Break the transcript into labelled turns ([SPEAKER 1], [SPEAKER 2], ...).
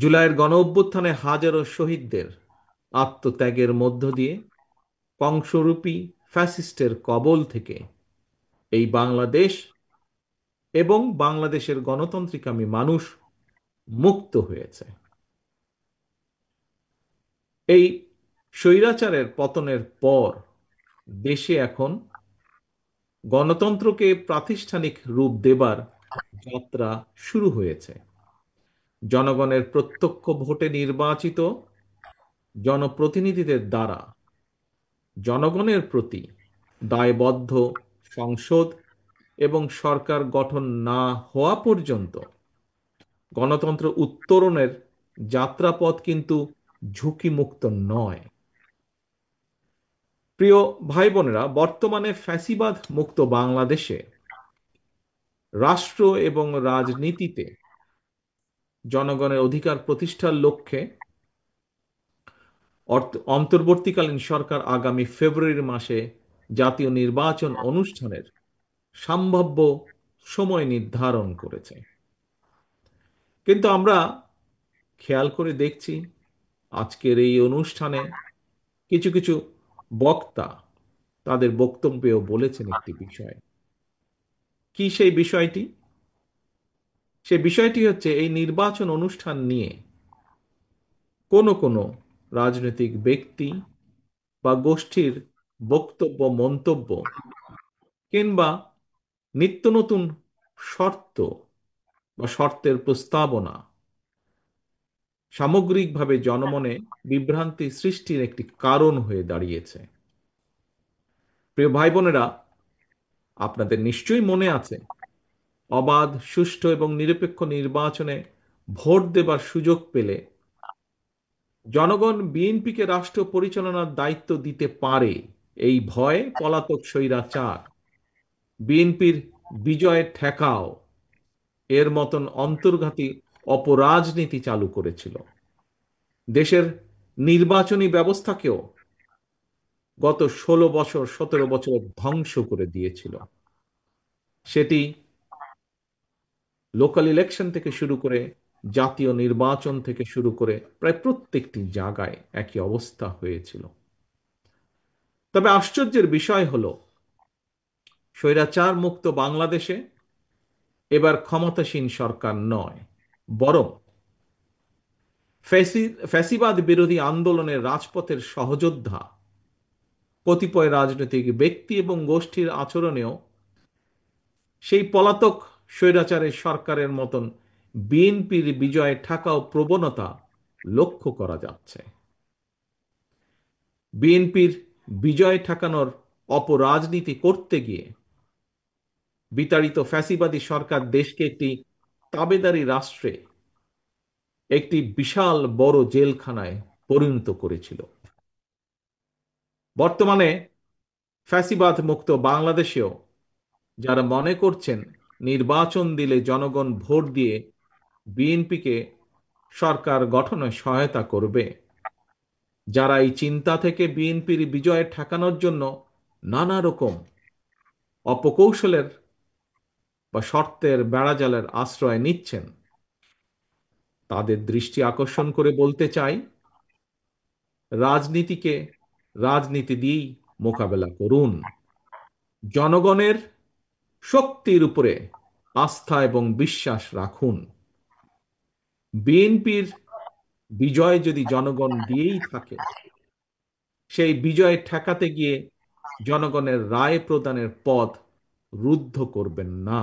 [SPEAKER 1] জুলাইয়ের গণ অভ্যুত্থানে হাজারো শহীদদের আত্মত্যাগের মধ্য দিয়ে কংসরূপী ফ্যাসিস্টের কবল থেকে এই বাংলাদেশ এবং বাংলাদেশের গণতান্ত্রিকামী মানুষ মুক্ত হয়েছে। এই স্বৈরাচারের পতনের পর দেশে এখন গণতন্ত্রকে প্রাতিষ্ঠানিক রূপ দেবার যাত্রা শুরু হয়েছে। জনগণের প্রত্যক্ষ ভোটে নির্বাচিত জনপ্রতিনিধিদের দ্বারা জনগণের প্রতি দায়বদ্ধ সংসদ এবং সরকার গঠন না হওয়া পর্যন্ত গণতন্ত্র উত্তরণের যাত্রাপথ কিন্তু ঝুঁকিমুক্ত নয়। প্রিয় ভাই বোনেরা, বর্তমানে ফ্যাসিবাদ মুক্ত বাংলাদেশে রাষ্ট্র এবং রাজনীতিতে জনগণের অধিকার প্রতিষ্ঠার লক্ষ্যে অন্তর্বর্তীকালীন সরকার আগামী ফেব্রুয়ারি মাসে জাতীয় নির্বাচন অনুষ্ঠানের সম্ভাব্য সময় নির্ধারণ করেছে। কিন্তু আমরা খেয়াল করে দেখছি আজকের এই অনুষ্ঠানে কিছু কিছু বক্তা তাদের বক্তব্যেও বলেছেন একটি বিষয়। কি সেই বিষয়টি? সেই বিষয়টি হচ্ছে এই নির্বাচন অনুষ্ঠান নিয়ে কোনো কোনো রাজনৈতিক ব্যক্তি বা গোষ্ঠীর বক্তব্য, মন্তব্য কিংবা নিত্য নতুন শর্ত বা শর্তের প্রস্তাবনা সামগ্রিকভাবে জনমনে বিভ্রান্তি সৃষ্টির একটি কারণ হয়ে দাঁড়িয়েছে। প্রিয় ভাই বোনেরা, আপনাদের নিশ্চয়ই মনে আছে অবাধ, সুষ্ঠু এবং নিরপেক্ষ নির্বাচনে ভোট দেবার সুযোগ পেলে জনগণ বিএনপিকে রাষ্ট্র পরিচালনার দায়িত্ব দিতে পারে, এই ভয়ে পলাতক স্বৈরাচার বিএনপির বিজয় ঠেকাও এর মতন অন্তর্ঘাতী অপরাজনীতি চালু করেছিল। দেশের নির্বাচনী ব্যবস্থাকেও গত 16 বছর 17 বছর ধ্বংস করে দিয়েছিল। সেটি লোকাল ইলেকশন থেকে শুরু করে জাতীয় নির্বাচন থেকে শুরু করে প্রায় প্রত্যেকটি জায়গায় একই অবস্থা হয়েছিল। তবে আশ্চর্যের বিষয় হলো স্বৈরাচার মুক্ত বাংলাদেশে এবার ক্ষমতাসীন সরকার নয়, বরং ফ্যাসিবাদ বিরোধী আন্দোলনের রাজপথের সহযোদ্ধা কতিপয় রাজনৈতিক ব্যক্তি এবং গোষ্ঠীর আচরণেও সেই পলাতক স্বৈরাচারের সরকারের মতন বিএনপির বিজয় ঠেকাও প্রবণতা লক্ষ্য করা যাচ্ছে। বিএনপির বিজয় ঠেকানোর অপরাজনীতি করতে গিয়ে বিতাড়িত ফ্যাসিবাদী সরকার দেশকে একটি তাবেদারি রাষ্ট্রে, একটি বিশাল বড় জেলখানায় পরিণত করেছিল। বর্তমানে ফ্যাসিবাদ মুক্ত বাংলাদেশেও যারা মনে করছেন নির্বাচন দিলে জনগণ ভোট দিয়ে বিএনপিকে সরকার গঠনে সহায়তা করবে, যারা এই চিন্তা থেকে বিএনপির বিজয় ঠেকানোর জন্য নানা রকম অপকৌশলের বা শর্তের বেড়াজালের আশ্রয় নিচ্ছেন, তাদের দৃষ্টি আকর্ষণ করে বলতে চাই, রাজনীতিকে রাজনীতি দিয়েই মোকাবেলা করুন। জনগণের শক্তির উপরে আস্থা এবং বিশ্বাস রাখুন। বিএনপির বিজয় যদি জনগণ দিয়েই থাকে, সেই বিজয় ঠেকাতে গিয়ে জনগণের রায় প্রদানের পথ রুদ্ধ করবেন না।